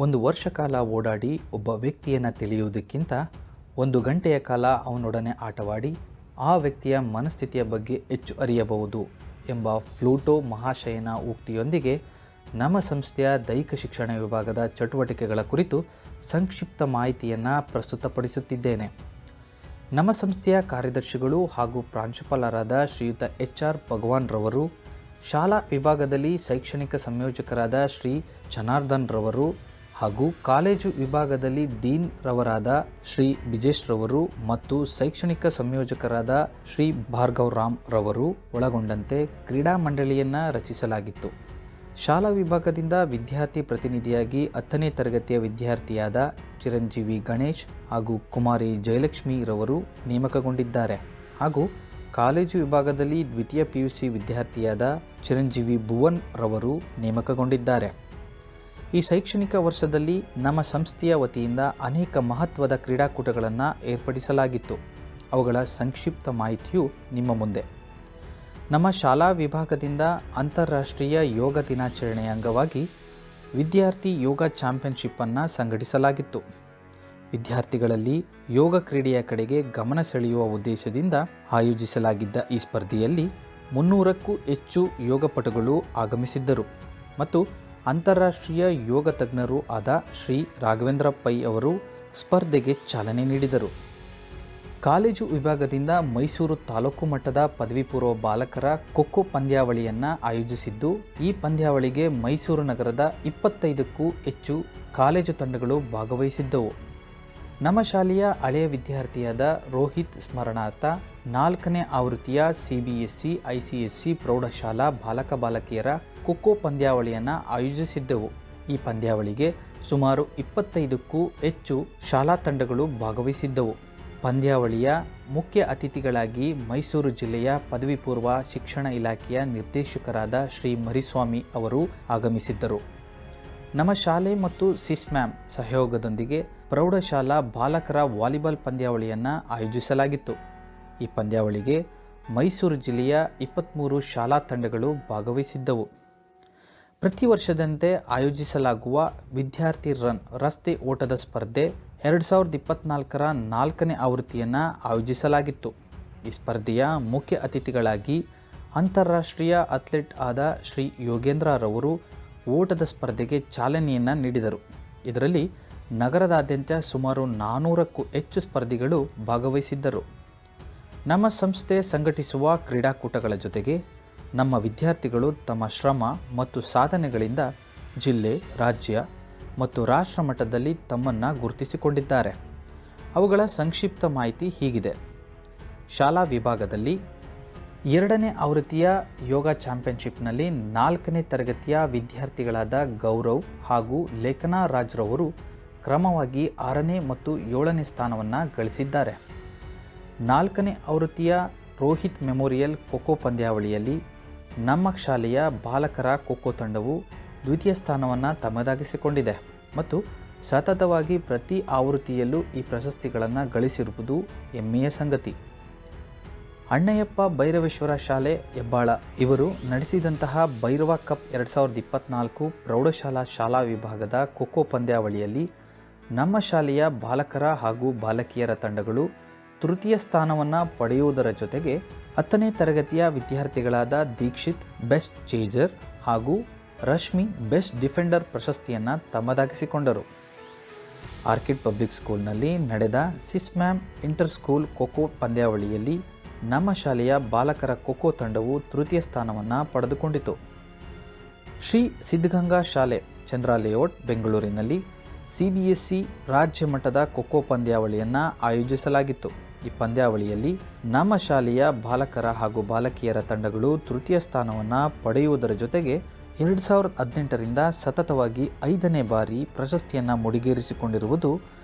ಒಂದು ವರ್ಷ ಕಾಲ ಓಡಾಡಿ ಒಬ್ಬ ವ್ಯಕ್ತಿಯನ್ನು ತಿಳಿಯುವುದಕ್ಕಿಂತ 1 ಗಂಟೆಯ ಕಾಲ ಅವನೊಡನೆ ಆಟವಾಡಿ ಆ ವ್ಯಕ್ತಿಯ ಮನಸ್ಥಿತಿಯ ಬಗ್ಗೆ ಹೆಚ್ಚು ಅರಿಯಬಹುದು ಎಂಬ ಪ್ಲೂಟೋ ಮಹಾಶಯನ ಉಕ್ತಿಯೊಂದಿಗೆ ನಮ್ಮ ಸಂಸ್ಥೆಯ ದೈಹಿಕ ಶಿಕ್ಷಣ ವಿಭಾಗದ ಚಟುವಟಿಕೆಗಳ ಕುರಿತು ಸಂಕ್ಷಿಪ್ತ ಮಾಹಿತಿಯನ್ನು ಪ್ರಸ್ತುತಪಡಿಸುತ್ತಿದ್ದೇನೆ. ನಮ್ಮ ಸಂಸ್ಥೆಯ ಕಾರ್ಯದರ್ಶಿಗಳು ಹಾಗೂ ಪ್ರಾಂಶುಪಾಲರಾದ ಶ್ರೀಯುತ HR ಭಗವಾನ್ ರವರು, ಶಾಲಾ ವಿಭಾಗದಲ್ಲಿ ಶೈಕ್ಷಣಿಕ ಸಂಯೋಜಕರಾದ ಶ್ರೀ ಜನಾರ್ದನ್ ರವರು ಹಾಗೂ ಕಾಲೇಜು ವಿಭಾಗದಲ್ಲಿ ಡೀನ್ ರವರಾದ ಶ್ರೀ ಬಿಜೇಶ್ ರವರು ಮತ್ತು ಶೈಕ್ಷಣಿಕ ಸಂಯೋಜಕರಾದ ಶ್ರೀ ಭಾರ್ಗವ್ ರಾಮ್ ರವರು ಒಳಗೊಂಡಂತೆ ಕ್ರೀಡಾ ಮಂಡಳಿಯನ್ನು ರಚಿಸಲಾಗಿತ್ತು. ಶಾಲಾ ವಿಭಾಗದಿಂದ ವಿದ್ಯಾರ್ಥಿ ಪ್ರತಿನಿಧಿಯಾಗಿ 10ನೇ ತರಗತಿಯ ವಿದ್ಯಾರ್ಥಿಯಾದ ಚಿರಂಜೀವಿ ಗಣೇಶ್ ಹಾಗೂ ಕುಮಾರಿ ಜಯಲಕ್ಷ್ಮಿ ರವರು ನೇಮಕಗೊಂಡಿದ್ದಾರೆ ಹಾಗೂ ಕಾಲೇಜು ವಿಭಾಗದಲ್ಲಿ ದ್ವಿತೀಯ PUC ವಿದ್ಯಾರ್ಥಿಯಾದ ಚಿರಂಜೀವಿ ಭುವನ್ ರವರು ನೇಮಕಗೊಂಡಿದ್ದಾರೆ. ಈ ಶೈಕ್ಷಣಿಕ ವರ್ಷದಲ್ಲಿ ನಮ್ಮ ಸಂಸ್ಥೆಯ ವತಿಯಿಂದ ಅನೇಕ ಮಹತ್ವದ ಕ್ರೀಡಾಕೂಟಗಳನ್ನು ಏರ್ಪಡಿಸಲಾಗಿತ್ತು. ಅವುಗಳ ಸಂಕ್ಷಿಪ್ತ ಮಾಹಿತಿಯು ನಿಮ್ಮ ಮುಂದೆ. ನಮ್ಮ ಶಾಲಾ ವಿಭಾಗದಿಂದ ಅಂತಾರಾಷ್ಟ್ರೀಯ ಯೋಗ ದಿನಾಚರಣೆಯ ಅಂಗವಾಗಿ ವಿದ್ಯಾರ್ಥಿ ಯೋಗ ಚಾಂಪಿಯನ್ಶಿಪ್ಪನ್ನು ಸಂಘಟಿಸಲಾಗಿತ್ತು. ವಿದ್ಯಾರ್ಥಿಗಳಲ್ಲಿ ಯೋಗ ಕ್ರೀಡೆಯ ಕಡೆಗೆ ಗಮನ ಸೆಳೆಯುವ ಉದ್ದೇಶದಿಂದ ಆಯೋಜಿಸಲಾಗಿದ್ದ ಈ ಸ್ಪರ್ಧೆಯಲ್ಲಿ 300ಕ್ಕೂ ಹೆಚ್ಚು ಯೋಗಪಟುಗಳು ಆಗಮಿಸಿದ್ದರು ಮತ್ತು ಅಂತಾರಾಷ್ಟ್ರೀಯ ಯೋಗ ತಜ್ಞರೂ ಆದ ಶ್ರೀ ರಾಘವೇಂದ್ರ ಪೈ ಅವರು ಸ್ಪರ್ಧೆಗೆ ಚಾಲನೆ ನೀಡಿದರು. ಕಾಲೇಜು ವಿಭಾಗದಿಂದ ಮೈಸೂರು ತಾಲೂಕು ಮಟ್ಟದ ಪದವಿ ಪೂರ್ವ ಬಾಲಕರ ಖೋ ಪಂದ್ಯಾವಳಿಯನ್ನು ಆಯೋಜಿಸಿದ್ದು, ಈ ಪಂದ್ಯಾವಳಿಗೆ ಮೈಸೂರು ನಗರದ 25ಕ್ಕೂ ಹೆಚ್ಚು ಕಾಲೇಜು ತಂಡಗಳು ಭಾಗವಹಿಸಿದ್ದವು. ನಮ್ಮ ಶಾಲೆಯ ಹಳೆಯ ವಿದ್ಯಾರ್ಥಿಯಾದ ರೋಹಿತ್ ಸ್ಮರಣಾರ್ಥ 4ನೇ ಆವೃತ್ತಿಯ CBSE ICSE ಪ್ರೌಢಶಾಲಾ ಬಾಲಕ ಬಾಲಕಿಯರ ಖೋ ಪಂದ್ಯಾವಳಿಯನ್ನು ಆಯೋಜಿಸಿದ್ದೆವು. ಈ ಪಂದ್ಯಾವಳಿಗೆ ಸುಮಾರು 25ಕ್ಕೂ ಹೆಚ್ಚು ಶಾಲಾ ತಂಡಗಳು ಭಾಗವಹಿಸಿದ್ದವು. ಪಂದ್ಯಾವಳಿಯ ಮುಖ್ಯ ಅತಿಥಿಗಳಾಗಿ ಮೈಸೂರು ಜಿಲ್ಲೆಯ ಪದವಿ ಪೂರ್ವ ಶಿಕ್ಷಣ ಇಲಾಖೆಯ ನಿರ್ದೇಶಕರಾದ ಶ್ರೀ ಮರಿಸ್ವಾಮಿ ಅವರು ಆಗಮಿಸಿದ್ದರು. ನಮ್ಮ ಶಾಲೆ ಮತ್ತು ಸಿಸ್ಮ್ಯಾಮ್ ಸಹಯೋಗದೊಂದಿಗೆ ಪ್ರೌಢಶಾಲಾ ಬಾಲಕರ ವಾಲಿಬಾಲ್ ಪಂದ್ಯಾವಳಿಯನ್ನು ಆಯೋಜಿಸಲಾಗಿತ್ತು. ಈ ಪಂದ್ಯಾವಳಿಗೆ ಮೈಸೂರು ಜಿಲ್ಲೆಯ 23 ಶಾಲಾ ತಂಡಗಳು ಭಾಗವಹಿಸಿದ್ದವು. ಪ್ರತಿ ವರ್ಷದಂತೆ ಆಯೋಜಿಸಲಾಗುವ ವಿದ್ಯಾರ್ಥಿ ರನ್ ರಸ್ತೆ ಓಟದ ಸ್ಪರ್ಧೆ 2024ರ 4ನೇ ಆವೃತ್ತಿಯನ್ನು ಆಯೋಜಿಸಲಾಗಿತ್ತು. ಈ ಸ್ಪರ್ಧೆಯ ಮುಖ್ಯ ಅತಿಥಿಗಳಾಗಿ ಅಂತಾರಾಷ್ಟ್ರೀಯ ಅಥ್ಲೆಟ್ ಆದ ಶ್ರೀ ಯೋಗೇಂದ್ರ ರವರು ಓಟದ ಸ್ಪರ್ಧೆಗೆ ಚಾಲನೆಯನ್ನು ನೀಡಿದರು. ಇದರಲ್ಲಿ ನಗರದಾದ್ಯಂತ ಸುಮಾರು 400ಕ್ಕೂ ಹೆಚ್ಚು ಸ್ಪರ್ಧಿಗಳು ಭಾಗವಹಿಸಿದ್ದರು. ನಮ್ಮ ಸಂಸ್ಥೆ ಸಂಘಟಿಸುವ ಕ್ರೀಡಾಕೂಟಗಳ ಜೊತೆಗೆ ನಮ್ಮ ವಿದ್ಯಾರ್ಥಿಗಳು ತಮ್ಮ ಶ್ರಮ ಮತ್ತು ಸಾಧನೆಗಳಿಂದ ಜಿಲ್ಲೆ, ರಾಜ್ಯ ಮತ್ತು ರಾಷ್ಟ್ರ ಮಟ್ಟದಲ್ಲಿ ತಮ್ಮನ್ನು ಗುರುತಿಸಿಕೊಂಡಿದ್ದಾರೆ. ಅವುಗಳ ಸಂಕ್ಷಿಪ್ತ ಮಾಹಿತಿ ಹೀಗಿದೆ. ಶಾಲಾ ವಿಭಾಗದಲ್ಲಿ 2ನೇ ಆವೃತ್ತಿಯ ಯೋಗ ಚಾಂಪಿಯನ್ಶಿಪ್ನಲ್ಲಿ 4ನೇ ತರಗತಿಯ ವಿದ್ಯಾರ್ಥಿಗಳಾದ ಗೌರವ್ ಹಾಗೂ ಲೇಖನಾ ರಾಜ್ರವರು ಕ್ರಮವಾಗಿ 6ನೇ ಮತ್ತು 7ನೇ ಸ್ಥಾನವನ್ನು ಗಳಿಸಿದ್ದಾರೆ. 4ನೇ ಆವೃತ್ತಿಯ ರೋಹಿತ್ ಮೆಮೋರಿಯಲ್ ಖೋ ಪಂದ್ಯಾವಳಿಯಲ್ಲಿ ನಮ್ಮ ಶಾಲೆಯ ಬಾಲಕರ ಖೋ ತಂಡವು ದ್ವಿತೀಯ ಸ್ಥಾನವನ್ನು ತಮ್ಮದಾಗಿಸಿಕೊಂಡಿದೆ ಮತ್ತು ಸತತವಾಗಿ ಪ್ರತಿ ಆವೃತ್ತಿಯಲ್ಲೂ ಈ ಪ್ರಶಸ್ತಿಗಳನ್ನು ಗಳಿಸಿರುವುದು ಹೆಮ್ಮೆಯ ಸಂಗತಿ. ಅಣ್ಣಯ್ಯಪ್ಪ ಭೈರವೇಶ್ವರ ಶಾಲೆ ಹೆಬ್ಬಾಳ ಇವರು ನಡೆಸಿದಂತಹ ಭೈರವ ಕಪ್ 2024 ಪ್ರೌಢಶಾಲಾ ಶಾಲಾ ವಿಭಾಗದ ಖೋ ಪಂದ್ಯಾವಳಿಯಲ್ಲಿ ನಮ್ಮ ಶಾಲೆಯ ಬಾಲಕರ ಹಾಗೂ ಬಾಲಕಿಯರ ತಂಡಗಳು ತೃತೀಯ ಸ್ಥಾನವನ್ನು ಪಡೆಯುವುದರ ಜೊತೆಗೆ 10ನೇ ತರಗತಿಯ ವಿದ್ಯಾರ್ಥಿಗಳಾದ ದೀಕ್ಷಿತ್ ಬೆಸ್ಟ್ ಚೇಜರ್ ಹಾಗೂ ರಶ್ಮಿ ಬೆಸ್ಟ್ ಡಿಫೆಂಡರ್ ಪ್ರಶಸ್ತಿಯನ್ನು ತಮ್ಮದಾಗಿಸಿಕೊಂಡರು. ಆರ್ಕಿಡ್ ಪಬ್ಲಿಕ್ ಸ್ಕೂಲ್ನಲ್ಲಿ ನಡೆದ ಸಿಸ್ಮ್ಯಾಮ್ ಇಂಟರ್ ಸ್ಕೂಲ್ ಖೋ ಪಂದ್ಯಾವಳಿಯಲ್ಲಿ ನಮ್ಮ ಶಾಲೆಯ ಬಾಲಕರ ಖೋ ತಂಡವು ತೃತೀಯ ಸ್ಥಾನವನ್ನು ಪಡೆದುಕೊಂಡಿತು. ಶ್ರೀ ಸಿದ್ಧಗಂಗಾ ಶಾಲೆ ಚಂದ್ರ ಲೇಔಟ್ ಬೆಂಗಳೂರಿನಲ್ಲಿ CBSE ರಾಜ್ಯ ಮಟ್ಟದ ಖೋ ಪಂದ್ಯಾವಳಿಯನ್ನು ಆಯೋಜಿಸಲಾಗಿತ್ತು. ಈ ಪಂದ್ಯಾವಳಿಯಲ್ಲಿ ನಮ್ಮ ಶಾಲೆಯ ಬಾಲಕರ ಹಾಗೂ ಬಾಲಕಿಯರ ತಂಡಗಳು ತೃತೀಯ ಸ್ಥಾನವನ್ನು ಪಡೆಯುವುದರ ಜೊತೆಗೆ 2018ರಿಂದ ಸತತವಾಗಿ 5ನೇ ಬಾರಿ ಪ್ರಶಸ್ತಿಯನ್ನು ಮುಡಿಗೇರಿಸಿಕೊಂಡಿರುವುದು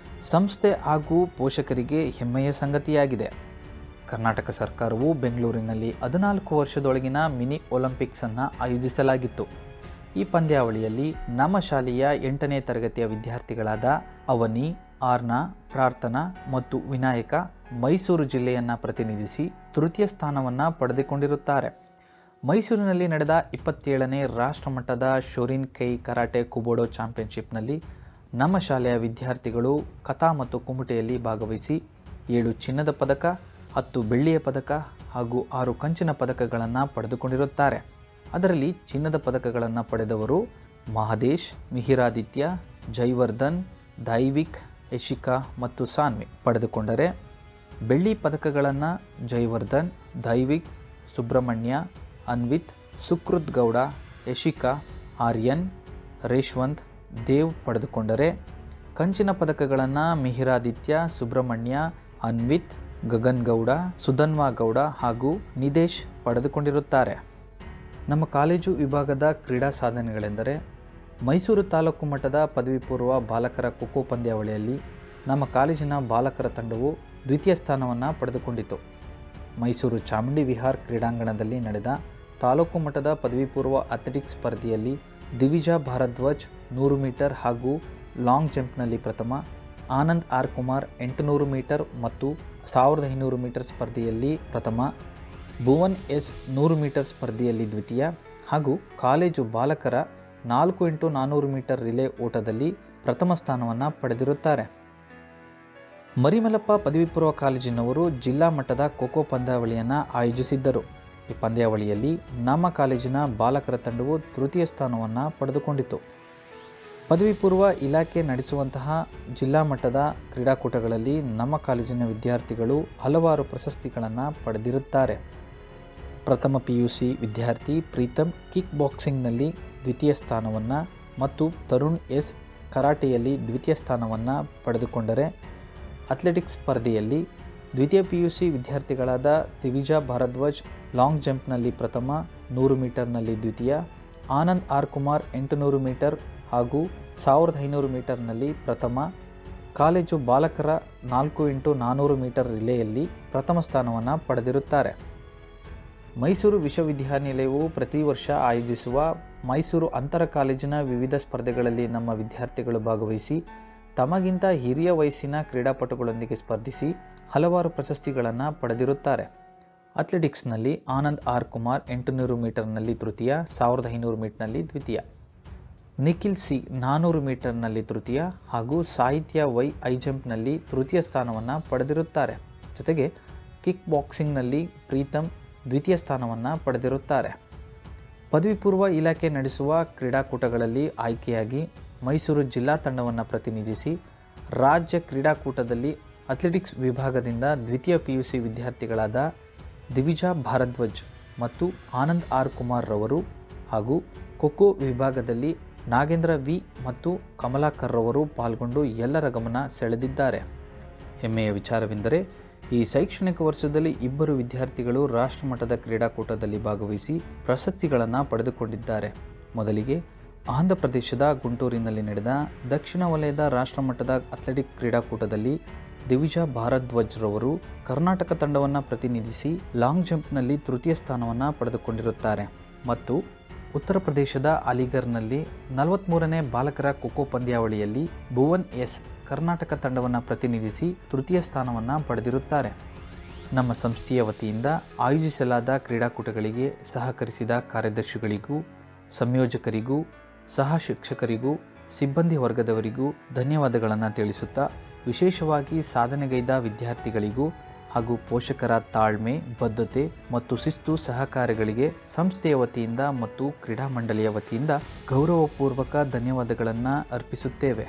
ಸಂಸ್ಥೆ ಹಾಗೂ ಪೋಷಕರಿಗೆ ಹೆಮ್ಮೆಯ ಸಂಗತಿಯಾಗಿದೆ. ಕರ್ನಾಟಕ ಸರ್ಕಾರವು ಬೆಂಗಳೂರಿನಲ್ಲಿ 14 ವರ್ಷದೊಳಗಿನ ಮಿನಿ ಒಲಿಂಪಿಕ್ಸನ್ನು ಆಯೋಜಿಸಲಾಗಿತ್ತು. ಈ ಪಂದ್ಯಾವಳಿಯಲ್ಲಿ ನಮ್ಮ ಶಾಲೆಯ 8ನೇ ತರಗತಿಯ ವಿದ್ಯಾರ್ಥಿಗಳಾದ ಅವನಿ, ಆರ್ನಾ, ಪ್ರಾರ್ಥನಾ ಮತ್ತು ವಿನಾಯಕ ಮೈಸೂರು ಜಿಲ್ಲೆಯನ್ನು ಪ್ರತಿನಿಧಿಸಿ ತೃತೀಯ ಸ್ಥಾನವನ್ನು ಪಡೆದುಕೊಂಡಿರುತ್ತಾರೆ. ಮೈಸೂರಿನಲ್ಲಿ ನಡೆದ 27ನೇ ರಾಷ್ಟ್ರಮಟ್ಟದ ಶೋರಿನ್ ಕೈ ಕರಾಟೆ ಕುಬೋಡೋ ಚಾಂಪಿಯನ್ಶಿಪ್ನಲ್ಲಿ ನಮ್ಮ ಶಾಲೆಯ ವಿದ್ಯಾರ್ಥಿಗಳು ಕಥಾ ಮತ್ತು ಕುಮಟೆಯಲ್ಲಿ ಭಾಗವಹಿಸಿ 7 ಚಿನ್ನದ ಪದಕ, 10 ಬೆಳ್ಳಿಯ ಪದಕ ಹಾಗೂ 6 ಕಂಚಿನ ಪದಕಗಳನ್ನು ಪಡೆದುಕೊಂಡಿರುತ್ತಾರೆ. ಅದರಲ್ಲಿ ಚಿನ್ನದ ಪದಕಗಳನ್ನು ಪಡೆದವರು ಮಹದೇಶ್, ಮಿಹಿರಾದಿತ್ಯ, ಜೈವರ್ಧನ್, ದೈವಿಕ್, ಯಶಿಕಾ ಮತ್ತು ಸಾನ್ವಿ ಪಡೆದುಕೊಂಡರೆ, ಬೆಳ್ಳಿ ಪದಕಗಳನ್ನು ಜೈವರ್ಧನ್, ದೈವಿಕ್, ಸುಬ್ರಹ್ಮಣ್ಯ, ಅನ್ವಿತ್, ಸುಕೃತ್ ಗೌಡ, ಯಶಿಕಾ, ಆರ್ಯನ್, ರೇಶ್ವಂತ್, ದೇವ್ ಪಡೆದುಕೊಂಡರೆ, ಕಂಚಿನ ಪದಕಗಳನ್ನು ಮಿಹಿರಾದಿತ್ಯ, ಸುಬ್ರಹ್ಮಣ್ಯ, ಅನ್ವಿತ್, ಗಗನ್ ಗೌಡ, ಸುಧನ್ವಾ ಗೌಡ ಹಾಗೂ ನಿದೇಶ್ ಪಡೆದುಕೊಂಡಿರುತ್ತಾರೆ. ನಮ್ಮ ಕಾಲೇಜು ವಿಭಾಗದ ಕ್ರೀಡಾ ಸಾಧನೆಗಳೆಂದರೆ, ಮೈಸೂರು ತಾಲೂಕು ಮಟ್ಟದ ಪದವಿ ಪೂರ್ವ ಬಾಲಕರ ಖೋಖೋ ಪಂದ್ಯಾವಳಿಯಲ್ಲಿ ನಮ್ಮ ಕಾಲೇಜಿನ ಬಾಲಕರ ತಂಡವು ದ್ವಿತೀಯ ಸ್ಥಾನವನ್ನು ಪಡೆದುಕೊಂಡಿತು. ಮೈಸೂರು ಚಾಮುಂಡಿ ವಿಹಾರ್ ಕ್ರೀಡಾಂಗಣದಲ್ಲಿ ನಡೆದ ತಾಲೂಕು ಮಟ್ಟದ ಪದವಿ ಪೂರ್ವ ಅಥ್ಲೆಟಿಕ್ಸ್ ಸ್ಪರ್ಧೆಯಲ್ಲಿ ದಿವಿಜಾ ಭಾರದ್ವಾಜ್ 100 ಮೀಟರ್ ಹಾಗೂ ಲಾಂಗ್ ಜಂಪ್ನಲ್ಲಿ ಪ್ರಥಮ, ಆನಂದ್ ಆರ್ ಕುಮಾರ್ 800 ಮೀಟರ್ ಮತ್ತು 1500 ಮೀಟರ್ ಸ್ಪರ್ಧೆಯಲ್ಲಿ ಪ್ರಥಮ, ಭುವನ್ ಎಸ್ 100 ಮೀಟರ್ ಸ್ಪರ್ಧೆಯಲ್ಲಿ ದ್ವಿತೀಯ ಹಾಗೂ ಕಾಲೇಜು ಬಾಲಕರ 4x400 ಮೀಟರ್ ರಿಲೇ ಓಟದಲ್ಲಿ ಪ್ರಥಮ ಸ್ಥಾನವನ್ನು ಪಡೆದಿರುತ್ತಾರೆ. ಮರಿಮಲ್ಲಪ್ಪ ಪದವಿ ಪೂರ್ವ ಕಾಲೇಜಿನವರು ಜಿಲ್ಲಾ ಮಟ್ಟದ ಖೋಖೋ ಪಂದ್ಯಾವಳಿಯನ್ನು ಆಯೋಜಿಸಿದ್ದರು. ಈ ಪಂದ್ಯಾವಳಿಯಲ್ಲಿ ನಮ್ಮ ಕಾಲೇಜಿನ ಬಾಲಕರ ತಂಡವು ತೃತೀಯ ಸ್ಥಾನವನ್ನು ಪಡೆದುಕೊಂಡಿತು. ಪದವಿ ಪೂರ್ವ ಇಲಾಖೆ ನಡೆಸುವಂತಹ ಜಿಲ್ಲಾ ಮಟ್ಟದ ಕ್ರೀಡಾಕೂಟಗಳಲ್ಲಿ ನಮ್ಮ ಕಾಲೇಜಿನ ವಿದ್ಯಾರ್ಥಿಗಳು ಹಲವಾರು ಪ್ರಶಸ್ತಿಗಳನ್ನು ಪಡೆದಿರುತ್ತಾರೆ. ಪ್ರಥಮ PUC ವಿದ್ಯಾರ್ಥಿ ಪ್ರೀತಮ್ ಕಿಕ್ ಬಾಕ್ಸಿಂಗ್ನಲ್ಲಿ ದ್ವಿತೀಯ ಸ್ಥಾನವನ್ನು ಮತ್ತು ತರುಣ್ ಎಸ್ ಕರಾಟೆಯಲ್ಲಿ ದ್ವಿತೀಯ ಸ್ಥಾನವನ್ನು ಪಡೆದುಕೊಂಡರೆ, ಅಥ್ಲೆಟಿಕ್ಸ್ ಸ್ಪರ್ಧೆಯಲ್ಲಿ ದ್ವಿತೀಯ PUC ವಿದ್ಯಾರ್ಥಿಗಳಾದ ದಿವಿಜಾ ಭಾರದ್ವಾಜ್ ಲಾಂಗ್ ಜಂಪ್ನಲ್ಲಿ ಪ್ರಥಮ, 100 ಮೀಟರ್ನಲ್ಲಿ ದ್ವಿತೀಯ, ಆನಂದ್ ಆರ್ ಕುಮಾರ್ 800 ಮೀಟರ್ ಹಾಗೂ 1500 ಮೀಟರ್ನಲ್ಲಿ ಪ್ರಥಮ, ಕಾಲೇಜು ಬಾಲಕರ 4x400 ಮೀಟರ್ ರಿಲೇಯಲ್ಲಿ ಪ್ರಥಮ ಸ್ಥಾನವನ್ನು ಪಡೆದಿರುತ್ತಾರೆ. ಮೈಸೂರು ವಿಶ್ವವಿದ್ಯಾನಿಲಯವು ಪ್ರತಿ ವರ್ಷ ಆಯೋಜಿಸುವ ಮೈಸೂರು ಅಂತರ ಕಾಲೇಜಿನ ವಿವಿಧ ಸ್ಪರ್ಧೆಗಳಲ್ಲಿ ನಮ್ಮ ವಿದ್ಯಾರ್ಥಿಗಳು ಭಾಗವಹಿಸಿ ತಮಗಿಂತ ಹಿರಿಯ ವಯಸ್ಸಿನ ಕ್ರೀಡಾಪಟುಗಳೊಂದಿಗೆ ಸ್ಪರ್ಧಿಸಿ ಹಲವಾರು ಪ್ರಶಸ್ತಿಗಳನ್ನು ಪಡೆದಿರುತ್ತಾರೆ. ಅಥ್ಲೆಟಿಕ್ಸ್ನಲ್ಲಿ ಆನಂದ್ ಆರ್ ಕುಮಾರ್ 800 ಮೀಟರ್ನಲ್ಲಿ ತೃತೀಯ, 1500 ಮೀಟರ್ನಲ್ಲಿ ದ್ವಿತೀಯ, ನಿಖಿಲ್ ಸಿ 400 ಮೀಟರ್ನಲ್ಲಿ ತೃತೀಯ ಹಾಗೂ ಸಾಹಿತ್ಯ ವೈ ಹೈ ಜಂಪ್ನಲ್ಲಿ ತೃತೀಯ ಸ್ಥಾನವನ್ನು ಪಡೆದಿರುತ್ತಾರೆ. ಜೊತೆಗೆ ಕಿಕ್ ಬಾಕ್ಸಿಂಗ್ನಲ್ಲಿ ಪ್ರೀತಮ್ ದ್ವಿತೀಯ ಸ್ಥಾನವನ್ನು ಪಡೆದಿರುತ್ತಾರೆ. ಪದವಿ ಪೂರ್ವ ಇಲಾಖೆ ನಡೆಸುವ ಕ್ರೀಡಾಕೂಟಗಳಲ್ಲಿ ಆಯ್ಕೆಯಾಗಿ ಮೈಸೂರು ಜಿಲ್ಲಾ ತಂಡವನ್ನು ಪ್ರತಿನಿಧಿಸಿ ರಾಜ್ಯ ಕ್ರೀಡಾಕೂಟದಲ್ಲಿ ಅಥ್ಲೆಟಿಕ್ಸ್ ವಿಭಾಗದಿಂದ ದ್ವಿತೀಯ PUC ವಿದ್ಯಾರ್ಥಿಗಳಾದ ದಿವಿಜಾ ಭಾರದ್ವಾಜ್ ಮತ್ತು ಆನಂದ್ ಆರ್ ಕುಮಾರ್ ರವರು ಹಾಗೂ ಖೋಖೋ ವಿಭಾಗದಲ್ಲಿ ನಾಗೇಂದ್ರ ವಿ ಮತ್ತು ಕಮಲಾಕರ್ ರವರು ಪಾಲ್ಗೊಂಡು ಎಲ್ಲರ ಗಮನ ಸೆಳೆದಿದ್ದಾರೆ. ಹೆಮ್ಮೆಯ ವಿಚಾರವೆಂದರೆ, ಈ ಶೈಕ್ಷಣಿಕ ವರ್ಷದಲ್ಲಿ 2 ವಿದ್ಯಾರ್ಥಿಗಳು ರಾಷ್ಟ್ರಮಟ್ಟದ ಕ್ರೀಡಾಕೂಟದಲ್ಲಿ ಭಾಗವಹಿಸಿ ಪ್ರಶಸ್ತಿಗಳನ್ನು ಪಡೆದುಕೊಂಡಿದ್ದಾರೆ. ಮೊದಲಿಗೆ ಆಂಧ್ರ ಪ್ರದೇಶದ ಗುಂಟೂರಿನಲ್ಲಿ ನಡೆದ ದಕ್ಷಿಣ ವಲಯದ ರಾಷ್ಟ್ರಮಟ್ಟದ ಅಥ್ಲೆಟಿಕ್ ಕ್ರೀಡಾಕೂಟದಲ್ಲಿ ದಿವಿಜಾ ಭಾರದ್ವಾಜ್ ರವರು ಕರ್ನಾಟಕ ತಂಡವನ್ನು ಪ್ರತಿನಿಧಿಸಿ ಲಾಂಗ್ ಜಂಪ್ನಲ್ಲಿ ತೃತೀಯ ಸ್ಥಾನವನ್ನು ಪಡೆದುಕೊಂಡಿರುತ್ತಾರೆ ಮತ್ತು ಉತ್ತರ ಪ್ರದೇಶದ ಅಲಿಗರ್ನಲ್ಲಿ 43ನೇ ಬಾಲಕರ ಖೋಖೋ ಪಂದ್ಯಾವಳಿಯಲ್ಲಿ ಭುವನ್ ಎಸ್ ಕರ್ನಾಟಕ ತಂಡವನ್ನು ಪ್ರತಿನಿಧಿಸಿ ತೃತೀಯ ಸ್ಥಾನವನ್ನು ಪಡೆದಿರುತ್ತಾರೆ. ನಮ್ಮ ಸಂಸ್ಥೆಯ ವತಿಯಿಂದ ಆಯೋಜಿಸಲಾದ ಕ್ರೀಡಾಕೂಟಗಳಿಗೆ ಸಹಕರಿಸಿದ ಕಾರ್ಯದರ್ಶಿಗಳಿಗೂ, ಸಂಯೋಜಕರಿಗೂ, ಸಹ ಶಿಕ್ಷಕರಿಗೂ, ಸಿಬ್ಬಂದಿ ವರ್ಗದವರಿಗೂ ಧನ್ಯವಾದಗಳನ್ನು ತಿಳಿಸುತ್ತಾ, ವಿಶೇಷವಾಗಿ ಸಾಧನೆಗೈದ ವಿದ್ಯಾರ್ಥಿಗಳಿಗೂ ಹಾಗೂ ಪೋಷಕರ ತಾಳ್ಮೆ, ಬದ್ಧತೆ ಮತ್ತು ಶಿಸ್ತು ಸಹಕಾರಿಗಳಿಗೆ ಸಂಸ್ಥೆಯ ವತಿಯಿಂದ ಮತ್ತು ಕ್ರೀಡಾ ಮಂಡಳಿಯ ವತಿಯಿಂದ ಗೌರವಪೂರ್ವಕ ಧನ್ಯವಾದಗಳನ್ನು ಅರ್ಪಿಸುತ್ತೇವೆ.